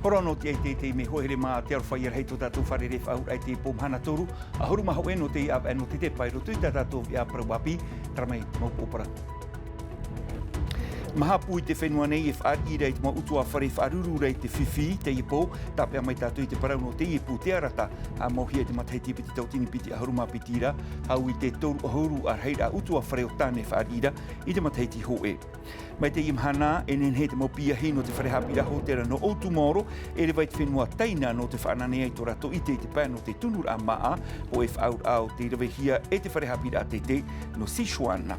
Porono te me hoere mā te arwhai ar hei tō tātou whare ref au ai te pōmhana toru. A huru maho e no te ap no te tepa i roto i tā tātou i a parawapi. Taramai mau pōpara. Maha pui te whenua nei e whaari rei te mau utua whare whaaruru rei te whiwhi te ipo. Tāpea mai tātou i te parau no te ipo te arata. A mohia te matai te piti tautini piti a huruma pitira. Hau i te toru ahuru ar heira utua whare o tāne whaari ra i te matai ti ho e. Mai te imhana e nen he te mau pia hei no te whare hapira hotera no o tumoro e le vai te whenua taina no te whanane ai tō rato i te pā no te tunur a maa o e whaur au te rewehia e te whare hapira a te no Sichuan.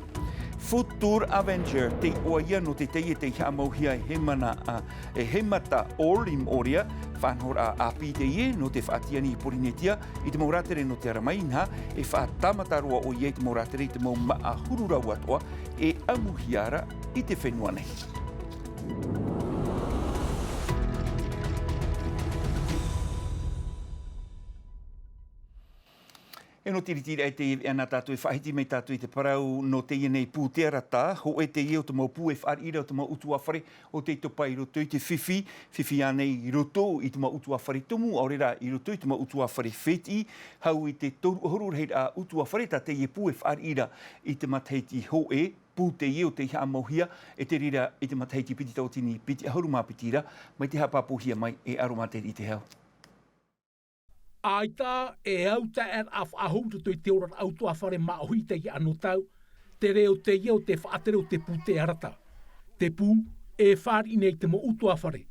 Futur Avenger te oia no te teie te hiamauhia e hemata orim oria whanhor a api te ie no te whaatiani i Porinetia i te mauratere no te aramainha e whaatamatarua o ie te mauratere i te mau maa hurura watoa e amuhiara i te whenua nei. E no tiritiri ai te ana tātou e whahiti mei tātou i te parau no te nei pū te arata, ho e te i o te mau pū e whaarira o te mau utu awhare o te topa i roto i te whiwhi anei i roto i te mau utu awhare tumu, aurera i roto i te mau utu awhare wheti, hau i te toru ahurur hei a utu awhare tā te i pū e whaarira i te matheiti ho e, pū te i o te hea mauhia e te rira i te matheiti piti tautini piti ahuruma pitira, mai te hapapuhia mai e aromate i te heo. Aita e auta er af ahoutu toi te orat autu awhare maohi te i anu tau, te reo te iau te whaatere o te pū te arata. Te pū e whari nei te mo utu awhare,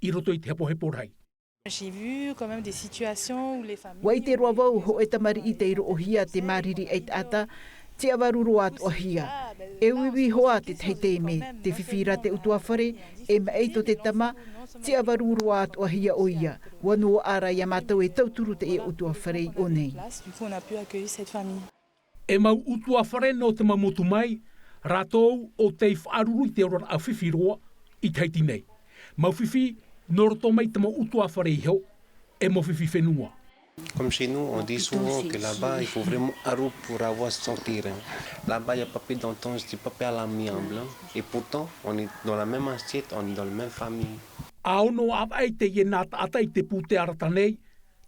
i roto i te hepo rei. J'ai vu quand même des situations où les familles... Wai te roa wau ho e tamari i te iro ohia te mariri eit ata, te awaruru at ohia. E uiwi hoa te teitei me, te whiwhira te utu awhare, e maeito te tama, te awaruru at ohia oia. Wanu ara ia mātou e tauturu te e utu awhare i o nei. E mau utu awhare no te mamotu mai, rātou o te whaaruru i te ora a whiwhiroa i teiti nei. Mau whiwhi, no roto mai te mau utu awhare i heo, e mau whiwhi whenua. Comme chez nous, on dit souvent que là-bas, il faut vraiment arou pour avoir son terrain. Là-bas, il n'y a pas d'entente, c'est pas à l'amiable. Et pourtant, on est dans la même assiette, on est dans la même famille. Aono ai te ie nā ata i te pū te arata nei,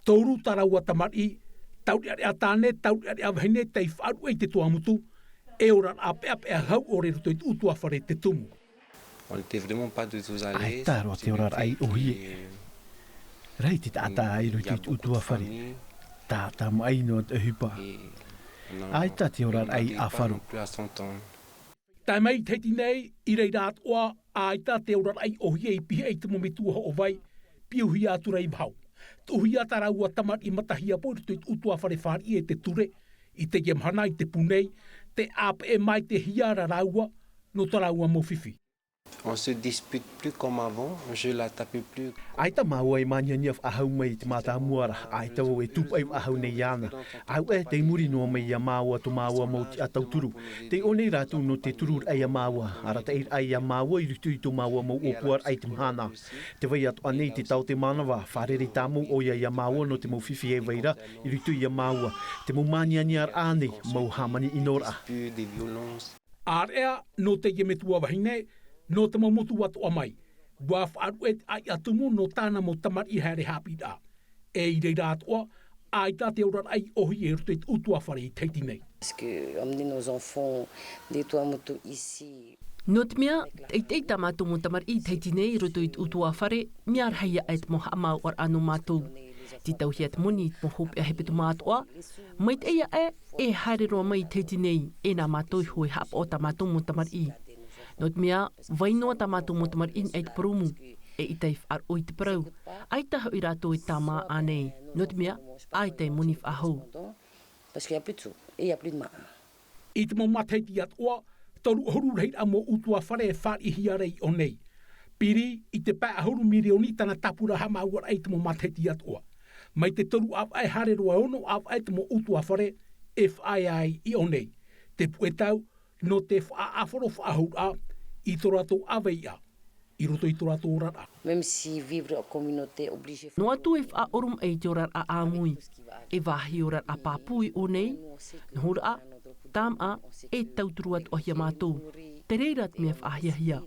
tauru taraua tamari, tauri are atane, tauri are awhine, tei wharu ei te tuamutu, e ora ape a hau ore roto i utu awhare te tumu. On était vraiment pas du tout à l'aise. Ai taro te ora ai ohi. Rei te tata ai roto i utu awhare. Tata mo ai no te hupa. Ai ta te ora ai awharu. Tai mai teiti nei, i rei rāt oa, ai ta te ora ai ohi ei pihe ei te mometua ho o vai, piuhi atu rei bhau. Tuhi atara ua tamar i matahia po i utu awhare whari e te ture, i te gemhana i te punei, te ap e mai te hiara raua, no taraua mo whiwhi. On se dispute plus comme avant, je la tape plus. Ai ta maua e maniania ahau mai te mata muara, ai ta o e tupu ai ahau nei ana. Au e te muri no mai ia maua to maua mo te atau turu. Te one ratu no te turur ai a maua, arata ir ai a maua i rutu i to maua mo opuar ai te mhana. Te vai atu anei te tau te manawa, wharere tamu o ia ia maua no te mo whiwhi e waira i rutu i a maua. Te mo maniania ar ane, mo hamani inora. Ar ea no te yemetua wahine, no te mamotu watu a mai. Wa whaaru e ai atumu no tāna mo tamar i haere hapi rā. E i rei rātoa, ai tā te ora ai ohi e roto i utu awhare i teiti nei. No te mea, e te ita mātou mo tamar i teiti nei roto i utu awhare, mea arhaia e te moha amau ar anu mātou. Ti tauhia te moni mo hope a hepetu mātoa, mai te eia e haere roa mai teiti nei e nā mātou i hoi hap o ta mātou mo tamar i. No te mea, wainoa ta mātou mo tamar in e te parumu, e i teif ar oi te parau. Ai taha i rātou i tā mā anei. No te mea, ai te moni whahau. I te mo mateiti atoa, tauru ahuru rei a mo utua whare e whari hiarei o nei. Piri, i te pā ahuru mirioni tana tapura hama uar ai te mo mateiti atoa. Mai te tauru av ai hare roa ono av ai te mo utua whare e whai i o nei. Te puetau, no te whaaforo whaahur a, i tō rātou aweia, i roto i tō rātou rara. No atu e whaorum e te orar a āmui, e wahi orar a pāpui o nei, na hora a, tam a, e tauturuat o hia mātou, te reirat mea whahiahia.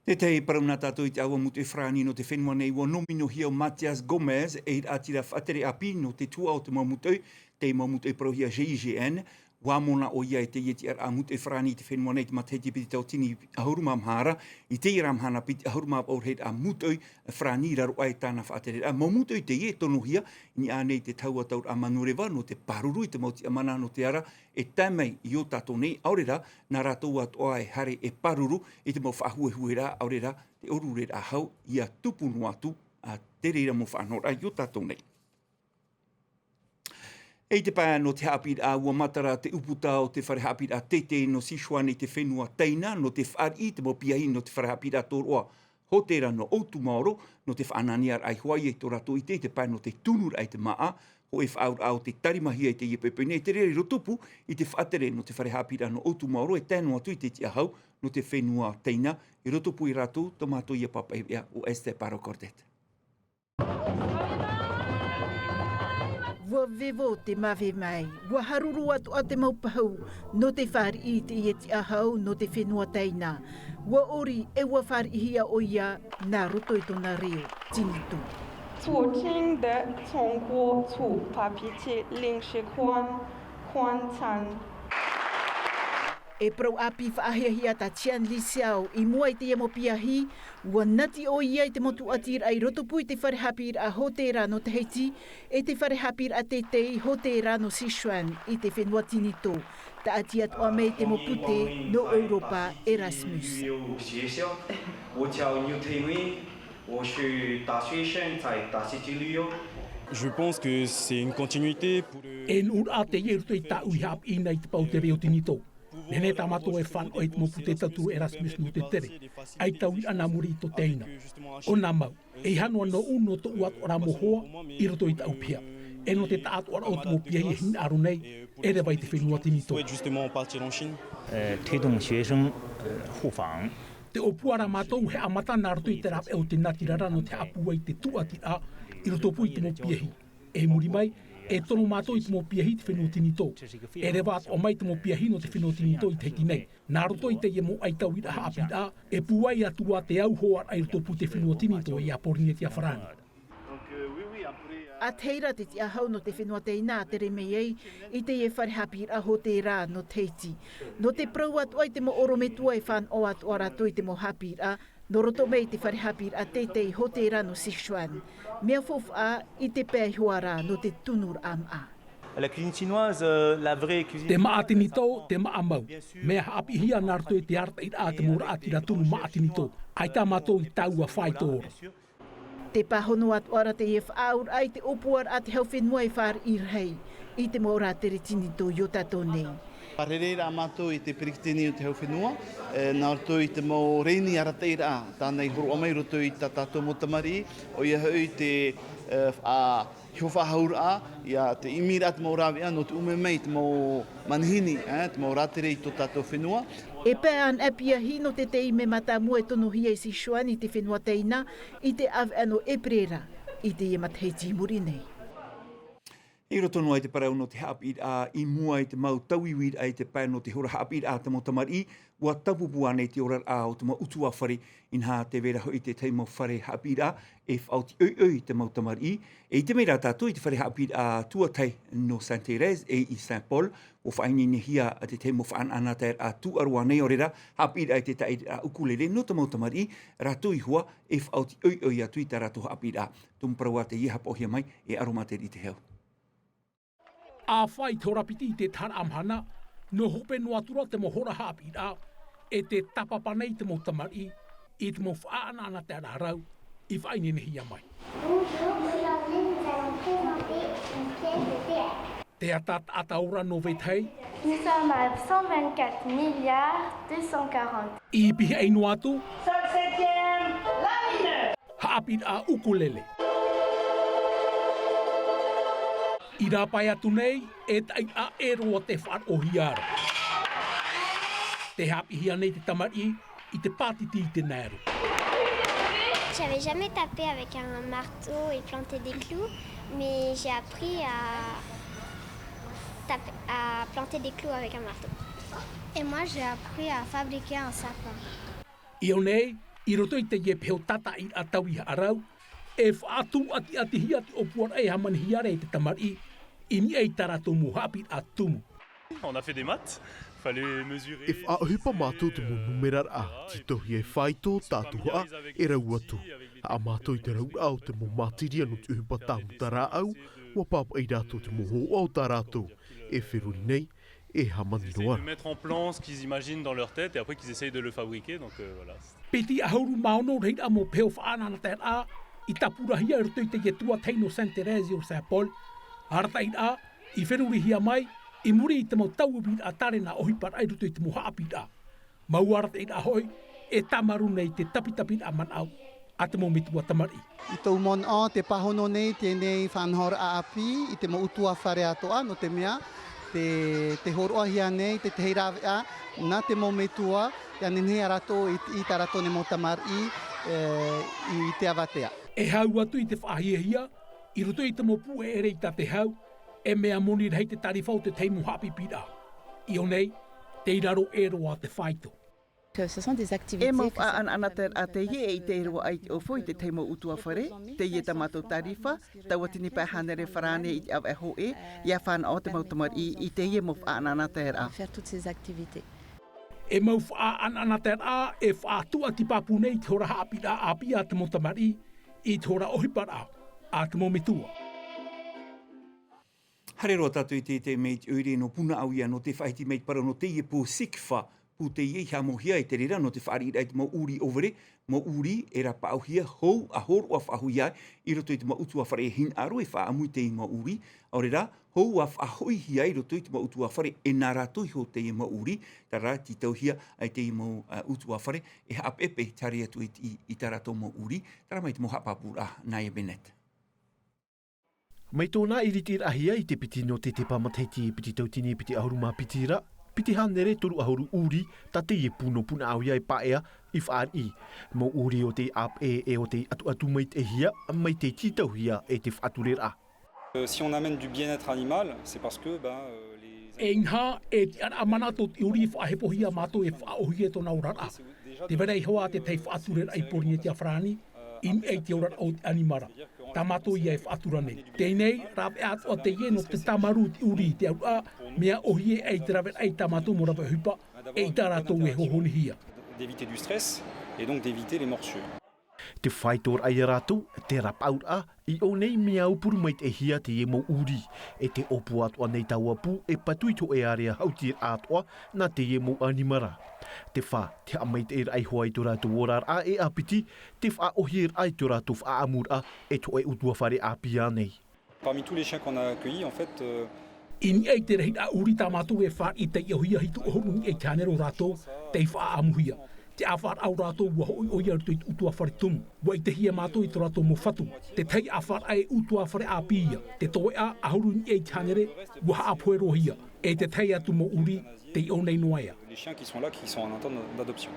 Te tei parauna tātou I te awa mutu e whrani no te whenua nei wa nomino hia Matias Gomez e atira whatere api no te tua o te mamutui, te mamutui prohia GIGN, wāmona o ia e te ieti ar a mutu e whrani te whenua nei te mateti piti tau tini ahuruma mhara, I te iramhana piti ahuruma aurheit a mutui whrani raro ai tāna whatere. A mamutui te ie tono hia, ni a nei te taua taur a manurewa no te paruru I te mauti amana no te ara, e tamei I o tātou nei, aurera, nā rātou atoa e hare e paruru, I te mau whahue rā, aurera, te orure a hau, ia tupunu atu, a te reira mo whanora, I o tātou nei. E te pā no te hapid a ua matara te uputa o te wharehapid a tete no Sichuan I te whenua teina, no te whari te mo piahi no te wharehapid a toroa hotera no outu maoro, no te whananiar ai huai e to rato I te pā no te tunur ai te maa, ho e whaur au te tarimahia I te iepepene, te rere rotupu I te whatere no te wharehapid a no outu maoro, e tēnu atu I te tia hau no te whenua teina, I rotupu I rato, tomato ia papa ia o este paro kordet. Wa vevo te mawe mai, wa haruru atu a te maupahau, no te whari I te ieti ahau, no te whenua teina. Wa ori e wa whari hia o ia, nā roto I tona reo, tinitu. 促进的通过处发脾气令是宽产。 E prau api whaahia ta tian li siau I mua I te emo piahi, ua nati o ia I te motu atir ai rotopu I te wharehapir a hotera no te heiti, e te wharehapir a te tei hotera no Sichuan I te whenua tinito, ta atiat o me te mopute no Europa Erasmus. Je pense que c'est une continuité pour En ur a te ieru te ta ui hap ina I te pau te reo tinito. Nene tamato e whan o I te mopu te tatu Erasmus no te tere. Ai tau I ana muri to teina. O nā mau, e hanua no uno to uat ora mohoa I roto I tau pia. E no te taat ora o te mopia I hin aru nei, e rewa I te whenua tinito. justement partir en Chine. 推动学生互访。 Te opuara mātou he amata nā roto I te rap e o te natirara no te apua I te tuatira I roto pu I te mopiehi. E muri mai, e tono mātou I te mopiehi te whenua tinito. E rewa at o mai te mopiehi no te whenua tinito I te heki nei. Nā roto I te iemo ai tau I raha apira, e puai atua te au hoa ai roto pu te whenua tinito I a porine te a wharani. A teira te tia hau no te whenua teina te remei ei, I te e wharehapir a hotera no teiti. No te prau atu ai te mo orometua e whan o atu arato I te mo hapir a, no roto mei te wharehapir a tetei hotera no Sichuan. Mea fof a I te pēhuara no te tunur am a. La cuisine chinoise, la vraie cuisine. Te maatinito, te maamau. Mea haapi hia nā roto I te arta I a te mora atira tunu maatinito. Ai tā mātou I taua whai tōra. Te pahono atu ara te e whaur ai te opuar a te hau whenua e whar irhei. I te mora te retinito I o tato nei. Parereira mātou I te perikitini o te hau whenua, nā roto I te mau reini arateira a, tānei horo o mai roto I tā tātou motamari, o ia hau I te hiowhahaura a, ia te imira te mau rawi a, no te ume mei te mau manhini, te mau ratere I tō tātou whenua. E pēr an apia hino te tei me mata mua e tono hia I Sichuan I te whenua teina, I te ave ano e prera, I te e matheiti muri nei. I roto no ai te parau no te hapid a I mua I te mau tauiwid ai te pā no te hora hapid a te motamari, ua tapupu anei te orar a o te mau utua whare in ha te vera ho I te teimau whare hapid a e whauti oi te mau tamari. E I te mera tātou I te whare hapid a tuatai no Saint-Thérèse e I Saint-Paul, o whainini hia a te teimau whaan anatair a tuarua nei orera, hapid ai te tai a ukulele no te mau tamari, rātou I hua e whauti oi atu I tā rātou hapid a. Tumparau a te iha pohia mai e aromater I te heo. A whai tōrapiti I te tara amhana, no hope no atura te mohora hapi a, e te tapapanei te mo tamari, I te mo whaana ana te ararau, I whaini nehi mai. Te ataura no vetei. Nous sommes à 124 milliards 240. I pihi ei no atu. Sol septième, la mineur. Hapi a ukulele. I rāpai atu nei, e tai a eroa te whar o hiara. Te hapi hia nei te tamari, I te pātiti I te nēru. J'avais jamais tapé avec un marteau et planté des clous, mais j'ai appris à planter des clous avec un marteau. Et moi, j'ai appris à fabriquer un sapin. I o nei, I roto I te ye peo tata I atau I arau, e whaatu ati hiati o puar e hamani hiare I te tamari, I ni ei tarato muhapi atumu. On a fait des maths, fallait mesurer... If a hipa mātou te mo numerar a, titohi e whaito tātua e rau atu. A mātou I te rau au te mo mātiria no te uhipa tāmu tara au, wa pāpa I rātou te mo ho au tā rātou. E whiruri nei, e hamani noa. De mettre en plan ce qu'ils imaginent dans leur tête et après qu'ils essayent de le fabriquer, donc voilà. Peti ahuru maono rei a mo peo whaanana te a, I tapura hia roto I te yetua teino San Teresio Sa Paul, arata I a, I whiruri hia mai, I muri I te mau tauwipit a tare na ohipar ai roto I te moha apit a. Mau arata I a hoi, e tamaru nei te tapitapit a man au, a te mau mitua tamari. I tau mon o te pahono nei tēnei whanhora a api, I te mau utua whare atoa no te mea, te horoa hia nei, te heirawe a, nā te mau metua, ia nenei arato I tarato ne mau tamari I te awatea. E hau atu I te whahiahia, I roto I te mau pue e reita te hau, e mea moni rei te tarifau te teimu hapi pira. I o nei, te iraro e roa te whaito. Ce sont des activités. E mau anater a te ie I te roa ai o foi te teimo utua whare, te ie tamato tarifa, tawatini pa hanere wharane I au e hoe, ia whana o te mau tamari I te ie mau anater a. Faire toutes ces activités. E mau anater a, e whaatua ti papu nei te hora hapi a api a te mau tamari, I te hora ohipara a te mau mitua. Hare roa tātou I te meit ure no puna au ia no te whaiti meit para no te ie pō sikwha pu te ie hea mohia e te rira no te whaari reit mo uri overe, mo uri e ra pāu hia hou a hor o a whahu ia I roto I te ma utua whare e hin aro e wha amui te I ma uri, au rera hou a whahoi hia I roto I te ma utua whare e nā rato I ho te I ma uri, ta rā ti tau hia ai te I ma utua whare e hapepe tari atu I tā rato ma uri, tara mai te mo hapapura nā e benet. Mai tōna iritir ahia I te piti no te tepa mataiti piti tautini piti ahuruma pitira, piti hanere toru ahuru uri, ta te ie puno puna au ia paea I whaari. Mo uri o te ap e o te atu mai te hia, mai te titau hia e te whaturera. Si on amène du bien-être animal, c'est parce que E inha e te amanato te uri whahepohia mato e whaohia tona urara. Te verei hoa te tei whaaturera ai poringe te awhrani, in ei te urara o te animara. Tamato ia e whaaturane. Tēnei, rawe atu a te ieno te tamaru te uri te au a, mea ohie ei te rawe ei tamato mo rawe hupa, ei tarato e hohoni hia. D'éviter du stress et donc d'éviter les morsures. Te whaitor ai rātou, te rapaur a, I o nei mea upuru mai te hia te e mo uri, e te opu atua nei tau apu e patui to e area hautir atua na te e mo animara. Te wha, te amai te ai hoa I tu rātou orar a e apiti, te wha ohir ai tu rātou wha amur a e to e utua whare a pia nei. Parmi tous les chiens qu'on a accueillis, en fait... Ini ei te rehi a uri tamatu e wha I te iohia hitu ohonu e tānero rātou, te wha amuhia. Te awhar au rātou ua hoi o ia ruto I utua whare tumu. Wa I te hia mātou I te rātou mo whatu. Te tei awhar ai utua whare a pia. Te toe a ahuru ni ei tānere, ua haapoe rohia. E te tei atu mo uri, te I onei noaia. Les chiens qui sont là, qui sont en attente d'adoption.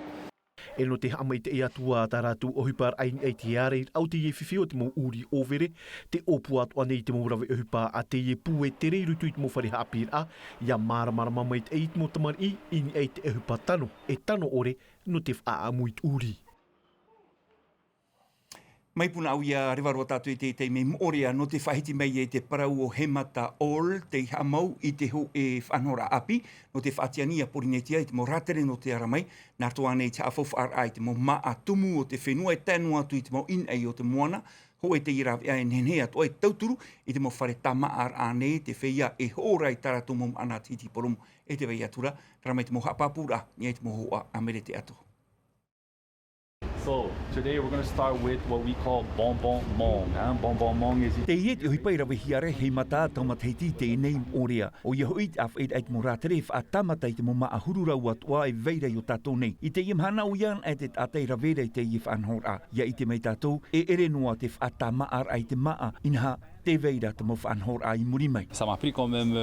E no te hamai te atua tā rātou ohipar ai ei te are au te ie whiwhi o te mo uri overe, te opu atua nei te mo rawe ohipa a te ie pu e te reirutu I te mo whare hapir a, ia māramara mai te eit mo tamari ini ei te ohipa tano, e tano ore no te wha amuit uri. Mai puna au ia rewaroa tātou I te mei morea no te whahiti mei e te parau o hemata ol te hamau I te ho e whanora api no te whaatiania porinetia I te mo ratere no te aramai nā toa nei te awhawhar ai te mo maa tumu o te whenua e tēnu atu I te mo in ei o te moana ho e te irawe ai nenhea to e tauturu I te mo whare tamaar ane te whia e horai tarato mom ana titi porum e te wei atura ramai te mo hapapura ni e te mo hoa amere te atu. So today we're going to start with what we call bonbon mong. Bonbon mong is... Te iet o hipai rawe hiare hei mata taumateiti te nei orea. O ia hoit af eit eit moratere wha tamatai te mo maa hururau atua e veirei o tātou nei. I te imhana o ian e te atei raverei te i whanhora. Ia I te mei tātou e ere noa te wha tamaar ai te maa. Inha te veira te mo whanhor ai muri mai. Ça m'a pris quand même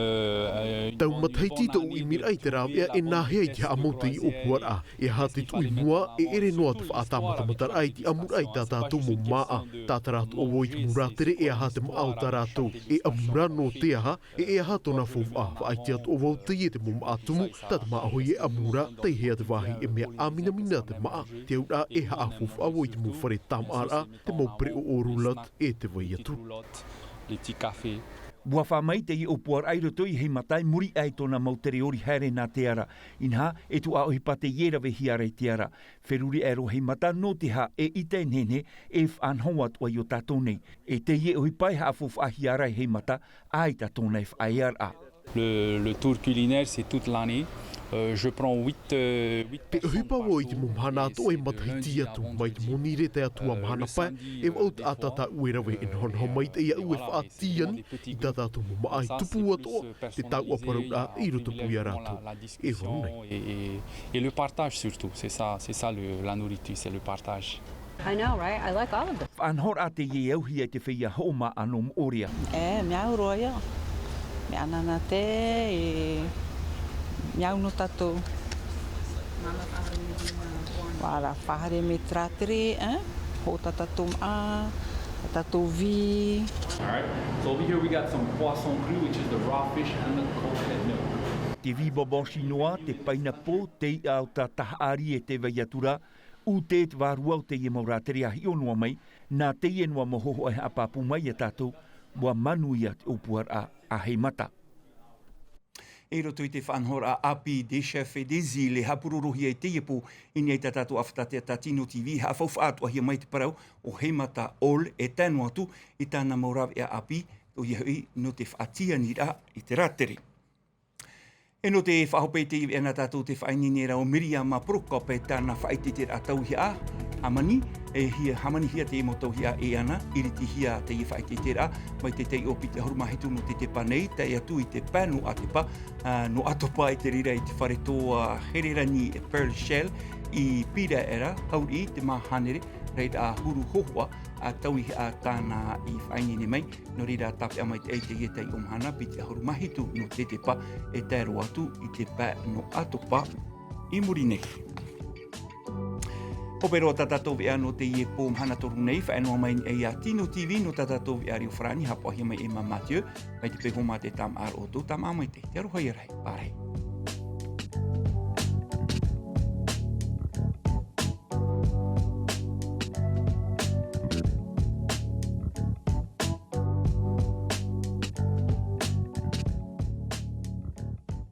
tau matai tito i mira i te rāwea e nāhea i te amauta i opuara e hate tui mua e ere noa te whaatama matar ai ti amura i tā tātou mo maa tātaratu o woi te muratere e aha te maau taratu e amura no te aha e aha tona fōwha whaai te atu o wauti e te mo maatumu tata maa hoi e amura tei hea te wahi e mea amina mina te maa te ura e haa fōwha woi te mo whare tam ara te mo pre o orulat e te vai atu. Les petits cafés. Bua whamai te i opuar airoto i hei matai muri ai tōna mautere ori haere nā te ara. Inha, e tu a ohi pate iera ve hiare te ara. Wheruri ero hei mata no te ha e ite nene e whanhoat o i o tātou nei. E te ie ohi pai haafof a hiarai hei mata ai tātou nei whaiara. Le tour culinaire, c'est toute l'année. Je prends 8 Pe hupa wo i te momhana ato e matahiti atu mai te monire te atua mahana pai e wau te atata uerawe in honho mai te ia ue whaatian i tata atu mo mai tupu ato te tau aparau a i roto pui arato e whanei. Et le partage surtout, c'est ça la nourriture, c'est le partage. I know, right? I like all of them. Whanhor a te ie auhi e te whia homa anom oria. Mea uroia. Mea nana te e... Miau no tatou. Wara whahare me tratere, ho tatou a, tatou vi. All right, so over here we got some poisson cru, which is the raw fish and the coconut milk. Te vi boboshi noa, te paina po, te au ta tahaari e te vaiatura, u te te wārua o te ie mauratere a hio noa mai, nā te ie noa mohoho e apapu mai e tātou, bua manuia te upuar a hei mata. E roto i te whanhora api de chef e de zile hapururuhi e te iepu i nei tatatu awhatate a Tatino TV ha whauwha atua hia mai te parau o hei mata ol e tēnu atu i tāna maurawe a api o ihui no te whaatia ni ra i te ratere. E no te whahope te iwi ana tātou te whaininiera o Miriama Prokope tāna whaite te atau hia hamani e hia hamani hia te emotau hia e ana iriti hia te i whaite te ra mai te te opi te harumahitu no te tepa nei te atu i te panu a te pa no atopa i te rira i te whare toa hererani e Pearl Shell i pira era hauri te mahanere reid a huru hohua a tauhi a tāna i whainini mai no rira tape amai te eite i te omhana pi te harumahitu no te tepa e tēro atu i te pā no atopa i muri nei. Opero tatatou vea no te ie pōm hana toru nei, whaenua mai e a Tino TV no tatatou vea Rio Frani, hapo ahi mai e ma Mathieu, mai te pehoma te tam ar o tō tam amai te aroha i rai, pārei.